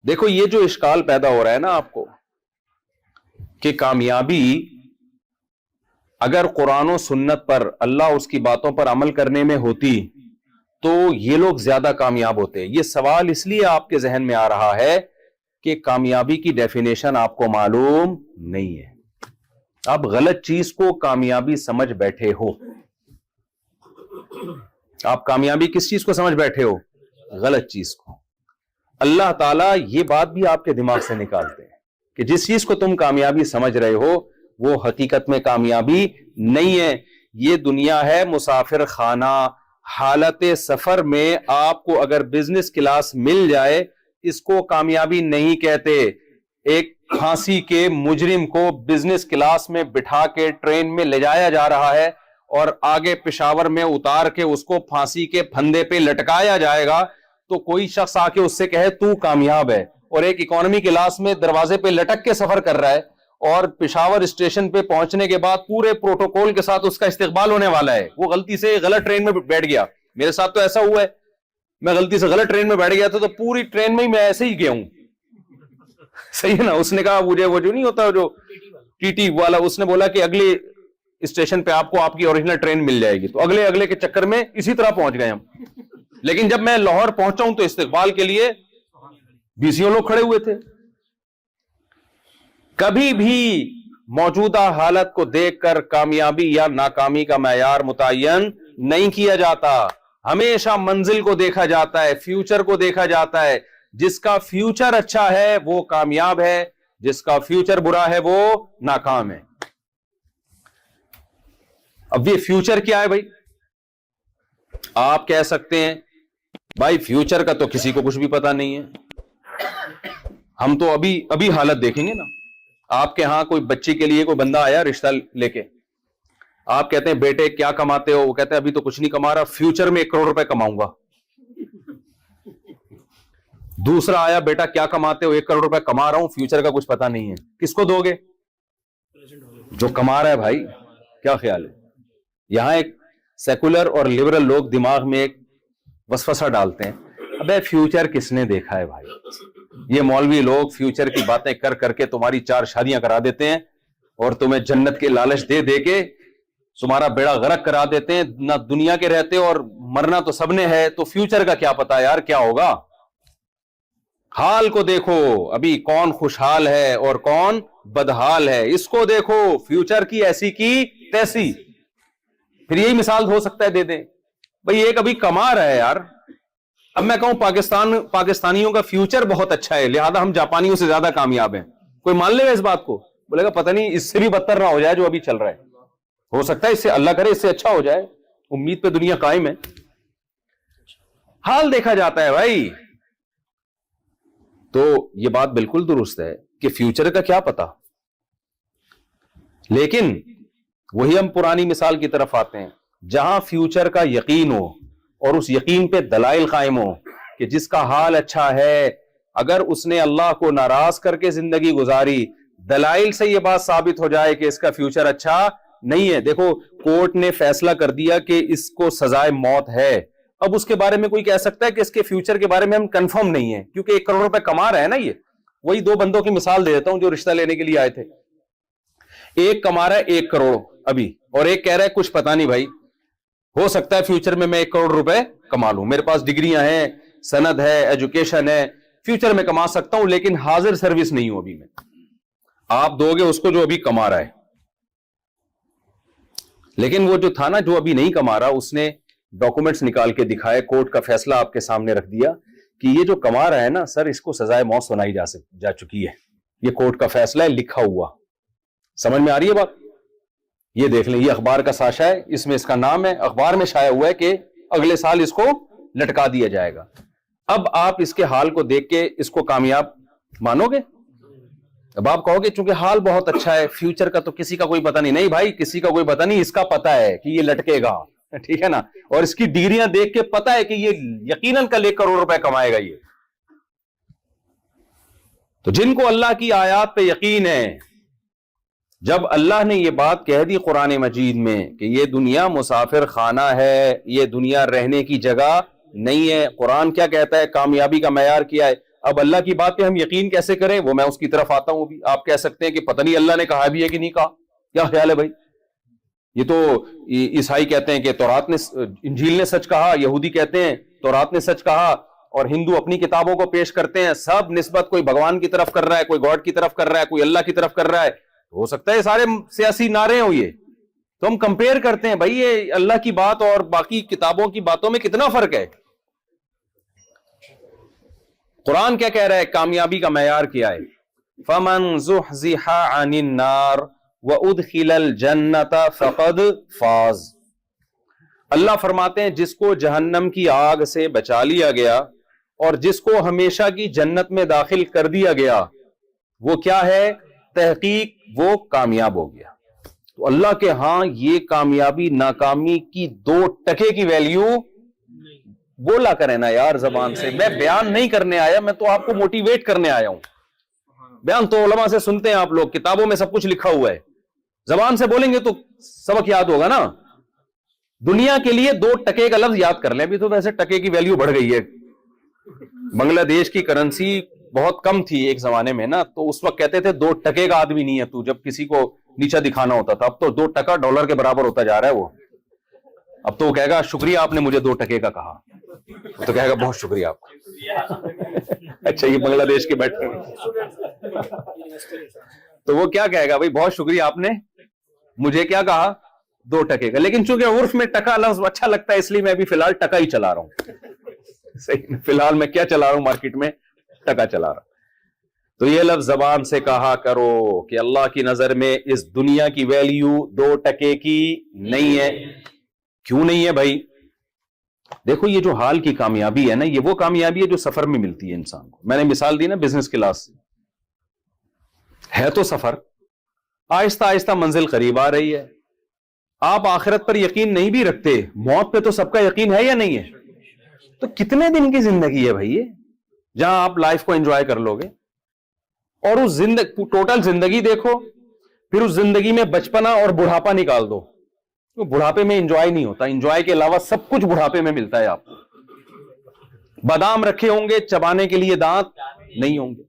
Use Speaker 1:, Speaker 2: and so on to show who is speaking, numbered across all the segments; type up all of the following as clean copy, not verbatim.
Speaker 1: دیکھو یہ جو اشکال پیدا ہو رہا ہے نا آپ کو کہ کامیابی اگر قرآن و سنت پر اللہ اس کی باتوں پر عمل کرنے میں ہوتی تو یہ لوگ زیادہ کامیاب ہوتے. یہ سوال اس لیے آپ کے ذہن میں آ رہا ہے کہ کامیابی کی ڈیفینیشن آپ کو معلوم نہیں ہے. آپ غلط چیز کو کامیابی سمجھ بیٹھے ہو. آپ کامیابی کس چیز کو سمجھ بیٹھے ہو؟ غلط چیز کو. اللہ تعالیٰ یہ بات بھی آپ کے دماغ سے نکالتے ہیں کہ جس چیز کو تم کامیابی سمجھ رہے ہو وہ حقیقت میں کامیابی نہیں ہے. یہ دنیا ہے مسافر خانہ. حالت سفر میں آپ کو اگر بزنس کلاس مل جائے اس کو کامیابی نہیں کہتے. ایک پھانسی کے مجرم کو بزنس کلاس میں بٹھا کے ٹرین میں لے جایا جا رہا ہے اور آگے پشاور میں اتار کے اس کو پھانسی کے پھندے پہ لٹکایا جائے گا تو کوئی شخص آ کے اس سے کہے تو کامیاب ہے. اور ایک اکانومی کلاس میں دروازے پہ لٹک کے سفر کر رہا ہے اور پشاور اسٹیشن پہ پہنچنے کے بعد پورے پروٹوکول کے ساتھ اس کا استقبال ہونے والا ہے. وہ غلطی سے غلط ٹرین میں بیٹھ گیا. میرے ساتھ تو ایسا ہوا ہے, میں غلطی سے غلط ٹرین میں بیٹھ گیا تھا تو پوری ٹرین میں ہی میں ایسے ہی گیا ہوں. صحیح ہے نا. اس نے کہا مجھے وہ جو نہیں ہوتا جو ٹی ٹی والا, اس نے بولا کہ اگلے اسٹیشن پہ آپ کو آپ کی اوریجنل ٹرین مل جائے گی. تو اگلے کے چکر میں اسی طرح پہنچ گئے ہم. لیکن جب میں لاہور پہنچا ہوں تو استقبال کے لیے 20 لوگ کھڑے ہوئے تھے. کبھی بھی موجودہ حالت کو دیکھ کر کامیابی یا ناکامی کا معیار متعین نہیں کیا جاتا. ہمیشہ منزل کو دیکھا جاتا ہے, فیوچر کو دیکھا جاتا ہے. جس کا فیوچر اچھا ہے وہ کامیاب ہے, جس کا فیوچر برا ہے وہ ناکام ہے. اب یہ فیوچر کیا ہے بھائی؟ آپ کہہ سکتے ہیں بھائی فیوچر کا تو کسی کو کچھ بھی پتا نہیں ہے. ہم تو ابھی حالت دیکھیں گے نا. آپ کے ہاں کوئی بچی کے لیے کوئی بندہ آیا رشتہ لے کے, آپ کہتے ہیں بیٹے کیا کماتے ہو؟ وہ کہتے ہیں ابھی تو کچھ نہیں کما رہا, فیوچر میں 1 کروڑ روپے کماؤں گا. دوسرا آیا, بیٹا کیا کماتے ہو؟ 1 کروڑ روپے کما رہا ہوں, فیوچر کا کچھ پتا نہیں ہے. کس کو دو گے؟ جو کما رہا ہے بھائی. کیا خیال ہے؟ یہاں ایک سیکولر اور لبرل لوگ دماغ میں ایک وسوسہ ڈالتے ہیں, ابے فیوچر کس نے دیکھا ہے بھائی؟ یہ مولوی لوگ فیوچر کی باتیں کر کر کے تمہاری 4 شادیاں کرا دیتے ہیں اور تمہیں جنت کے لالچ دے دے کے تمہارا بیڑا غرق کرا دیتے ہیں. نہ دنیا کے رہتے اور مرنا تو سب نے ہے, تو فیوچر کا کیا پتا یار کیا ہوگا. حال کو دیکھو, ابھی کون خوشحال ہے اور کون بدحال ہے, اس کو دیکھو. فیوچر کی ایسی کی تیسی. پھر یہی مثال ہو سکتا ہے دے دیں بھئی ایک ابھی کما رہا ہے یار. اب میں کہوں پاکستانیوں کا فیوچر بہت اچھا ہے لہذا ہم جاپانیوں سے زیادہ کامیاب ہیں, کوئی مان لے گا اس بات کو؟ بولے گا پتہ نہیں اس سے بھی بدتر نہ ہو جائے جو ابھی چل رہا ہے. ہو سکتا ہے اس سے, اللہ کرے اس سے اچھا ہو جائے. امید پہ دنیا قائم ہے. حال دیکھا جاتا ہے بھائی. تو یہ بات بالکل درست ہے کہ فیوچر کا کیا پتا, لیکن وہی ہم پرانی مثال کی طرف آتے ہیں جہاں فیوچر کا یقین ہو اور اس یقین پہ دلائل قائم ہو کہ جس کا حال اچھا ہے, اگر اس نے اللہ کو ناراض کر کے زندگی گزاری, دلائل سے یہ بات ثابت ہو جائے کہ اس کا فیوچر اچھا نہیں ہے. دیکھو کورٹ نے فیصلہ کر دیا کہ اس کو سزائے موت ہے. اب اس کے بارے میں کوئی کہہ سکتا ہے کہ اس کے فیوچر کے بارے میں ہم کنفرم نہیں ہیں کیونکہ 1 کروڑ روپے کما رہے ہیں نا. یہ وہی 2 بندوں کی مثال دے دیتا ہوں جو رشتہ لینے کے لیے آئے تھے. ایک کما رہا ہے 1 کروڑ ابھی اور ایک کہہ رہا ہے کچھ پتا نہیں بھائی, ہو سکتا ہے فیوچر میں 1 کروڑ روپے کما لوں, میرے پاس ڈگریاں ہیں, سند ہے, ایجوکیشن ہے, فیوچر میں کما سکتا ہوں لیکن حاضر سروس نہیں ہوں ابھی میں. آپ دو گے اس کو جو ابھی کما رہا ہے, لیکن وہ جو تھا نا جو ابھی نہیں کما رہا, اس نے ڈاکومنٹس نکال کے دکھائے, کورٹ کا فیصلہ آپ کے سامنے رکھ دیا کہ یہ جو کما رہا ہے نا سر, اس کو سزائے موت سنائی جا چکی ہے. یہ کورٹ کا فیصلہ ہے, لکھا ہوا. سمجھ میں آ رہی ہے بات؟ یہ دیکھ لیں, یہ اخبار کا ساشا ہے, اس میں اس کا نام ہے, اخبار میں شائع ہوا ہے کہ اگلے سال اس کو لٹکا دیا جائے گا. اب آپ اس کے حال کو دیکھ کے اس کو کامیاب مانو گے؟ اب آپ کہو گے چونکہ حال بہت اچھا ہے, فیوچر کا تو کسی کا کوئی پتہ نہیں. نہیں بھائی, کسی کا کوئی پتہ نہیں, اس کا پتہ ہے کہ یہ لٹکے گا, ٹھیک ہے نا, اور اس کی ڈگریاں دیکھ کے پتہ ہے کہ یہ یقیناً کل 1 کروڑ روپے کمائے گا. یہ تو جن کو اللہ کی آیات پہ یقین ہے, جب اللہ نے یہ بات کہہ دی قرآن مجید میں کہ یہ دنیا مسافر خانہ ہے, یہ دنیا رہنے کی جگہ نہیں ہے. قرآن کیا کہتا ہے؟ کامیابی کا معیار کیا ہے؟ اب اللہ کی بات پہ ہم یقین کیسے کریں؟ وہ میں اس کی طرف آتا ہوں بھی. آپ کہہ سکتے ہیں کہ پتہ نہیں اللہ نے کہا بھی ہے کہ نہیں کہا. کیا خیال ہے بھائی؟ یہ تو عیسائی کہتے ہیں کہ تورات نے انجیل نے سچ کہا, یہودی کہتے ہیں تورات نے سچ کہا, اور ہندو اپنی کتابوں کو پیش کرتے ہیں, سب نسبت کوئی بھگوان کی طرف کر رہا ہے, کوئی گاڈ کی طرف کر رہا ہے, کوئی اللہ کی طرف کر رہا ہے. ہو سکتا ہے سارے سیاسی نعرے ہوں یہ, تو ہم کمپیئر کرتے ہیں بھائی یہ اللہ کی بات اور باقی کتابوں کی باتوں میں کتنا فرق ہے. قرآن کیا کہہ رہا ہے؟ کامیابی کا معیار کیا ہے؟ فَمَنْ زُحْزِحَ عَنِ النَّارِ وَأُدْخِلَ الْجَنَّةَ فَقَدْ فَازَ. اللہ فرماتے ہیں جس کو جہنم کی آگ سے بچا لیا گیا اور جس کو ہمیشہ کی جنت میں داخل کر دیا گیا, وہ کیا ہے؟ تحقیق وہ کامیاب ہو گیا. تو اللہ کے ہاں یہ کامیابی ناکامی کی 2 ٹکے کی ویلیو بولا کریں نا یار زبان سے. میں بیان نہیں کرنے آیا, میں تو آپ کو موٹیویٹ کرنے آیا ہوں. بیان تو علماء سے سنتے ہیں آپ لوگ, کتابوں میں سب کچھ لکھا ہوا ہے, زبان سے بولیں گے تو سبق یاد ہوگا نا. دنیا کے لیے 2 ٹکے کا لفظ یاد کر لیں. ابھی تو ویسے ٹکے کی ویلیو بڑھ گئی ہے. بنگلہ دیش کی کرنسی بہت کم تھی ایک زمانے میں نا, تو اس وقت کہتے تھے 2 ٹکے کا آدمی نہیں ہے تو, جب کسی کو نیچا دکھانا ہوتا تھا. اب تو 2 ٹکا ڈالر کے برابر ہوتا جا رہا ہے وہ. اب تو وہ کہے گا شکریہ آپ نے مجھے 2 ٹکے کا کہا, تو کہے گا بہت شکریہ آپ کا. اچھا یہ بنگلہ دیش کے بیٹھے تو وہ کیا کہے گا؟ بھائی بہت شکریہ آپ نے مجھے کیا کہا؟ 2 ٹکے کا. لیکن چونکہ عرف میں ٹکا لفظ اچھا لگتا ہے, اس لیے میں ابھی فی الحال ٹکا ہی چلا رہا ہوں. صحیح, فی الحال میں کیا چلا رہا ہوں مارکیٹ میں؟ ٹکا چلا رہا ہوں. تو یہ لفظ زبان سے کہا کرو کہ اللہ کی نظر میں اس دنیا کی ویلیو 2 ٹکے کی نہیں ہے. کیوں نہیں ہے بھائی؟ دیکھو یہ جو حال کی کامیابی ہے نا, یہ وہ کامیابی ہے جو سفر میں ملتی ہے انسان کو. میں نے مثال دی نا بزنس کلاس سے, ہے تو سفر, آہستہ آہستہ منزل قریب آ رہی ہے. آپ آخرت پر یقین نہیں بھی رکھتے, موت پہ تو سب کا یقین ہے یا نہیں ہے؟ تو کتنے دن کی زندگی ہے بھائی یہ, جہاں آپ لائف کو انجوائے کر لو گے. اور اس ٹوٹل زندگی دیکھو, پھر اس زندگی میں بچپنا اور بڑھاپا نکال دو. بڑھاپے میں انجوائے نہیں ہوتا, انجوائے کے علاوہ سب کچھ بڑھاپے میں ملتا ہے آپ کو. بادام رکھے ہوں گے, چبانے کے لیے دانت نہیں ہوں گے.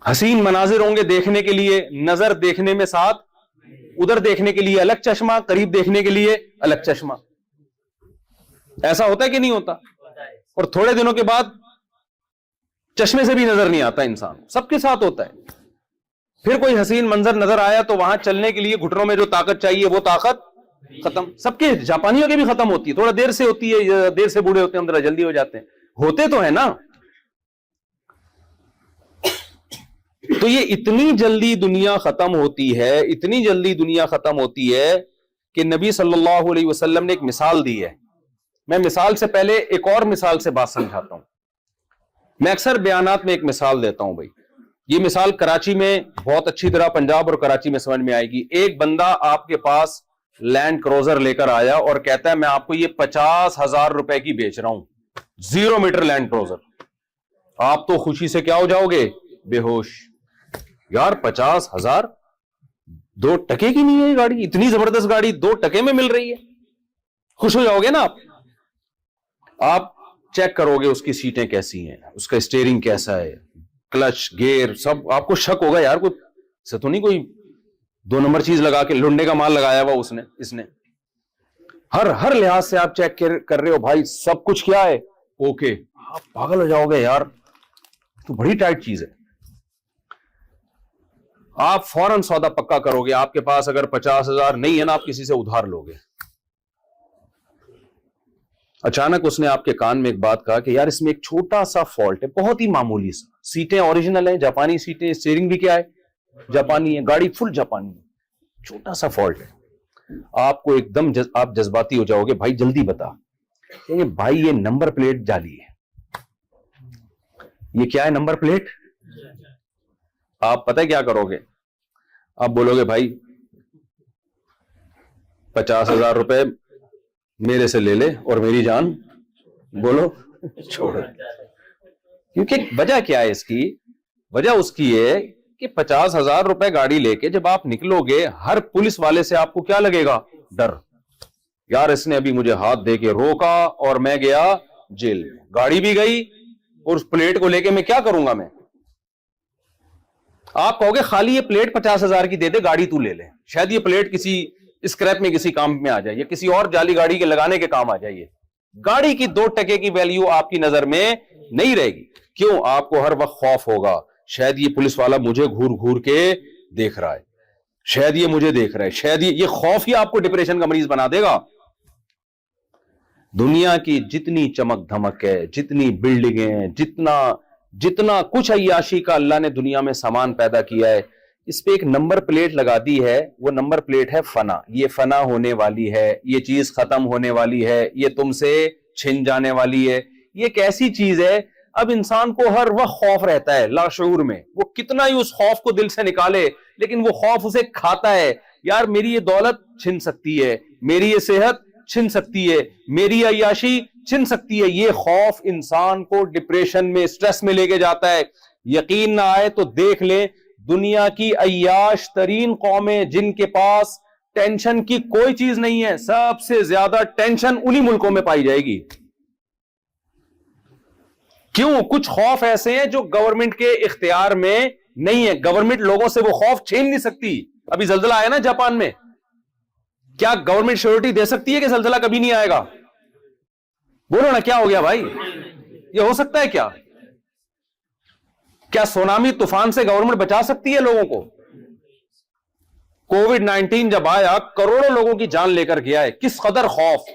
Speaker 1: حسین مناظر ہوں گے دیکھنے کے لیے, نظر دیکھنے میں ساتھ, ادھر دیکھنے کے لیے الگ چشمہ, قریب دیکھنے کے لیے الگ چشمہ. ایسا ہوتا ہے کہ نہیں ہوتا؟ اور تھوڑے دنوں کے بعد چشمے سے بھی نظر نہیں آتا انسان. سب کے ساتھ ہوتا ہے. پھر کوئی حسین منظر نظر آیا تو وہاں چلنے کے لیے گھٹنوں میں جو طاقت چاہیے وہ طاقت ختم. سب کے, جاپانیوں کے بھی ختم ہوتی ہے, تھوڑا دیر سے ہوتی ہے, دیر سے بوڑھے ہوتے ہیں, اندر جلدی ہو جاتے ہیں. ہوتے تو ہے نا. تو یہ اتنی جلدی دنیا ختم ہوتی ہے, اتنی جلدی دنیا ختم ہوتی ہے کہ نبی صلی اللہ علیہ وسلم نے ایک مثال دی ہے. میں مثال سے پہلے ایک اور مثال سے بات سمجھاتا ہوں. میں اکثر بیانات میں ایک مثال دیتا ہوں بھائی. یہ مثال کراچی میں بہت اچھی طرح, پنجاب اور کراچی میں سمجھ میں آئے گی. ایک بندہ آپ کے پاس لینڈ کروزر لے کر آیا اور کہتا ہے میں آپ کو یہ 50,000 روپے کی بیچ رہا ہوں, 0 میٹر لینڈ کروزر. آپ تو خوشی سے کیا ہو جاؤ گے؟ بے ہوش. یار 50,000 2 ٹکے کی نہیں ہے یہ گاڑی, اتنی زبردست گاڑی 2 ٹکے میں مل رہی ہے. خوش ہو جاؤ گے نا آپ. آپ چیک کرو گے اس کی سیٹیں کیسی ہیں, اس کا اسٹیئرنگ کیسا ہے, کلچ گیئر سب. آپ کو شک ہوگا یار کوئی سے تو نہیں کوئی 2 نمبر چیز لگا کے لنڈے کا مال لگایا ہوا اس نے. ہر لحاظ سے آپ چیک کر رہے ہو بھائی, سب کچھ کیا ہے اوکے. آپ پاگل ہو جاؤ گے یار, تو بڑی ٹائٹ چیز ہے. آپ فوراً سودا پکا کرو گے. آپ کے پاس اگر 50,000 نہیں ہے نا, آپ کسی سے ادھار لو گے. اچانک اس نے آپ کے کان میں ایک بات کہا کہ یار اس میں ایک چھوٹا سا فالٹ ہے, بہت ہی معمولی سا. سیٹیں اوریجنل ہیں, جاپانی سیٹیں, اسٹیئرنگ بھی کیا ہے جاپانی ہے, گاڑی فل جاپانی ہے, چھوٹا سا فالٹ ہے. آپ کو ایک دم آپ جذباتی ہو جاؤ گے, بھائی جلدی بتا. کہ بھائی یہ نمبر پلیٹ جعلی ہے. یہ کیا ہے نمبر پلیٹ؟ آپ پتہ کیا کرو گے؟ آپ بولو گے بھائی 50,000 روپے میرے سے لے لے اور میری جان بولو چھوڑ. کیونکہ وجہ کیا ہے اس کی؟ وجہ اس کی ہے کہ 50,000 روپے گاڑی لے کے جب آپ نکلو گے, ہر پولیس والے سے آپ کو کیا لگے گا؟ ڈر. یار اس نے ابھی مجھے ہاتھ دے کے روکا اور میں گیا جیل میں, گاڑی بھی گئی اور اس پلیٹ کو لے کے میں کیا کروں گا؟ میں آپ کہو گے خالی یہ پلیٹ 50,000 کی دے دے، گاڑی تو لے لے، شاید یہ پلیٹ کسی اسکریپ میں کسی کام میں آ جائے یا کسی اور جعلی گاڑی کے لگانے کے کام آ جائے۔ گاڑی کی 2 ٹکے کی ویلیو آپ کی نظر میں نہیں رہے گی۔ کیوں؟ آپ کو ہر وقت خوف ہوگا، شاید یہ پولیس والا مجھے گھور گھور کے دیکھ رہا ہے، شاید یہ مجھے دیکھ رہا ہے، شاید یہ خوف ہی آپ کو ڈپریشن کا مریض بنا دے گا۔ دنیا کی جتنی چمک دھمک ہے، جتنی بلڈنگیں، جتنا کچھ عیاشی کا اللہ نے دنیا میں سامان پیدا کیا ہے، اس پہ ایک نمبر پلیٹ لگا دی ہے، وہ نمبر پلیٹ ہے فنا۔ یہ فنا ہونے والی ہے، یہ چیز ختم ہونے والی ہے، یہ تم سے چھن جانے والی ہے۔ یہ ایک ایسی چیز ہے، اب انسان کو ہر وقت خوف رہتا ہے لاشعور میں، وہ کتنا ہی اس خوف کو دل سے نکالے لیکن وہ خوف اسے کھاتا ہے۔ یار میری یہ دولت چھن سکتی ہے، میری یہ صحت چھن سکتی ہے، میری عیاشی چھن سکتی ہے۔ یہ خوف انسان کو ڈپریشن میں، سٹریس میں لے کے جاتا ہے۔ یقین نہ آئے تو دیکھ لیں، دنیا کی عیاش ترین قومیں جن کے پاس ٹینشن کی کوئی چیز نہیں ہے، سب سے زیادہ ٹینشن انہی ملکوں میں پائی جائے گی۔ کیوں؟ کچھ خوف ایسے ہیں جو گورنمنٹ کے اختیار میں نہیں ہے، گورنمنٹ لوگوں سے وہ خوف چھین نہیں سکتی۔ ابھی زلزلہ آیا نا جاپان میں، کیا گورنمنٹ شیورٹی دے سکتی ہے کہ زلزلہ کبھی نہیں آئے گا؟ بولو نا، کیا ہو گیا بھائی؟ یہ ہو سکتا ہے کیا؟ کیا سونامی طوفان سے گورنمنٹ بچا سکتی ہے لوگوں کو؟ کووڈ-19 جب آیا کروڑوں لوگوں کی جان لے کر گیا ہے، کس قدر خوف۔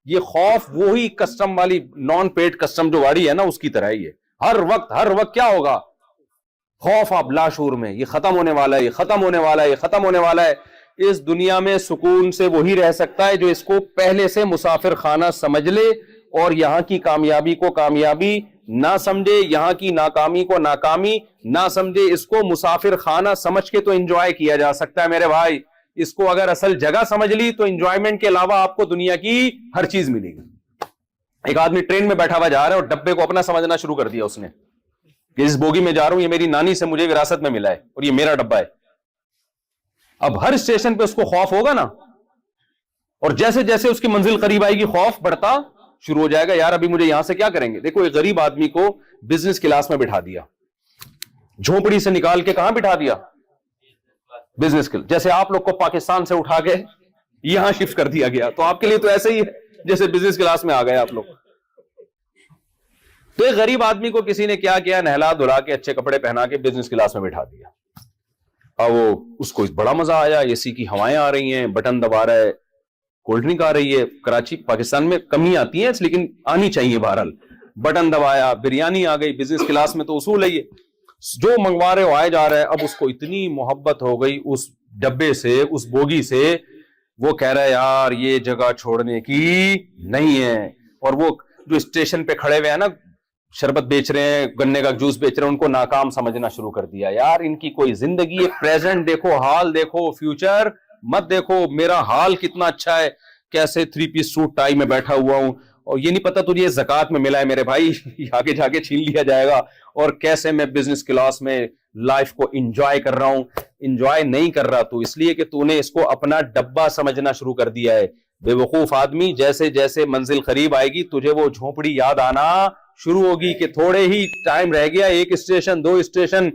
Speaker 1: یہ خوف وہی کسٹم والی نان پیڈ کسٹم جو گاڑی ہے نا، اس کی طرح ہی ہے۔ ہر وقت کیا ہوگا؟ خوف آپ لاشعور میں، یہ ختم ہونے والا ہے، یہ ختم ہونے والا ہے، یہ ختم ہونے والا ہے۔ اس دنیا میں سکون سے وہی رہ سکتا ہے جو اس کو پہلے سے مسافر خانہ سمجھ لے اور یہاں کی کامیابی کو کامیابی نہ سمجھے، یہاں کی ناکامی کو ناکامی نہ سمجھے۔ اس کو مسافر خانہ سمجھ کے تو انجوائے کیا جا سکتا ہے میرے بھائی۔ اس کو اگر اصل جگہ سمجھ لی تو انجوائمنٹ کے علاوہ آپ کو دنیا کی ہر چیز ملے گی۔ ایک آدمی ٹرین میں بیٹھا ہوا جا رہا ہے اور ڈبے کو اپنا سمجھنا شروع کر دیا اس نے کہ اس بوگی میں جا رہا ہوں، یہ میری نانی سے مجھے وراثت میں ملا ہے اور یہ میرا ڈبہ ہے۔ اب ہر اسٹیشن پہ اس کو خوف ہوگا نا، اور جیسے جیسے اس کی منزل قریب آئے گی خوف بڑھتا شروع ہو جائے گا، یار ابھی مجھے یہاں سے کیا کریں گے۔ دیکھو ایک غریب آدمی کو بزنس کلاس میں بٹھا دیا، جھونپڑی سے نکال کے کہاں بٹھا دیا؟ Business class. جیسے آپ لوگ کو پاکستان سے اٹھا کے یہاں شفٹ کر دیا گیا، تو آپ کے لیے تو ایسے ہی ہے جیسے بزنس کلاس میں آ گئے آپ لوگ۔ تو ایک غریب آدمی کو کسی نے کیا کیا، نہلا دھلا کے اچھے کپڑے پہنا کے بزنس کلاس میں بٹھا دیا۔ اور وہ اس کو بڑا مزہ آیا، اے سی کی ہوائیں آ رہی ہیں، بٹن دبا رہا ہے، کولڈ ڈرنک آ رہی ہے۔ کراچی پاکستان میں کمی آتی ہے لیکن آنی چاہیے بہرحال۔ بٹن دبایا، بریانی آ گئی، بزنس کلاس میں تو اصول ہے یہ جو منگوا رہے ہو آئے جا رہا ہے۔ اب اس کو اتنی محبت ہو گئی اس ڈبے سے، اس بوگی سے، وہ کہہ رہا ہے یار یہ جگہ چھوڑنے کی نہیں ہے۔ اور وہ جو اسٹیشن پہ کھڑے ہوئے ہیں نا، شربت بیچ رہے ہیں، گنے کا جوس بیچ رہے ہیں، ان کو ناکام سمجھنا شروع کر دیا۔ یار ان کی کوئی زندگی ہے، پریزنٹ دیکھو، حال دیکھو، فیوچر مت دیکھو۔ میرا حال کتنا اچھا ہے، کیسے 3 پیس سوٹ ٹائی میں بیٹھا ہوا ہوں، اور یہ نہیں پتا تجھے زکوٰۃ میں ملا ہے میرے بھائی، آگے جا کے چھین لیا جائے گا۔ اور کیسے میں بزنس کلاس میں لائف کو انجوائے کر رہا ہوں۔ انجوائے نہیں کر رہا تو اس لیے کہ تو نے اس کو اپنا ڈبہ سمجھنا شروع کر دیا ہے۔ بے وقوف آدمی، جیسے جیسے منزل قریب آئے گی تجھے وہ جھونپڑی یاد آنا شروع ہوگی کہ تھوڑے ہی ٹائم رہ گیا، 1 اسٹیشن 2 اسٹیشن،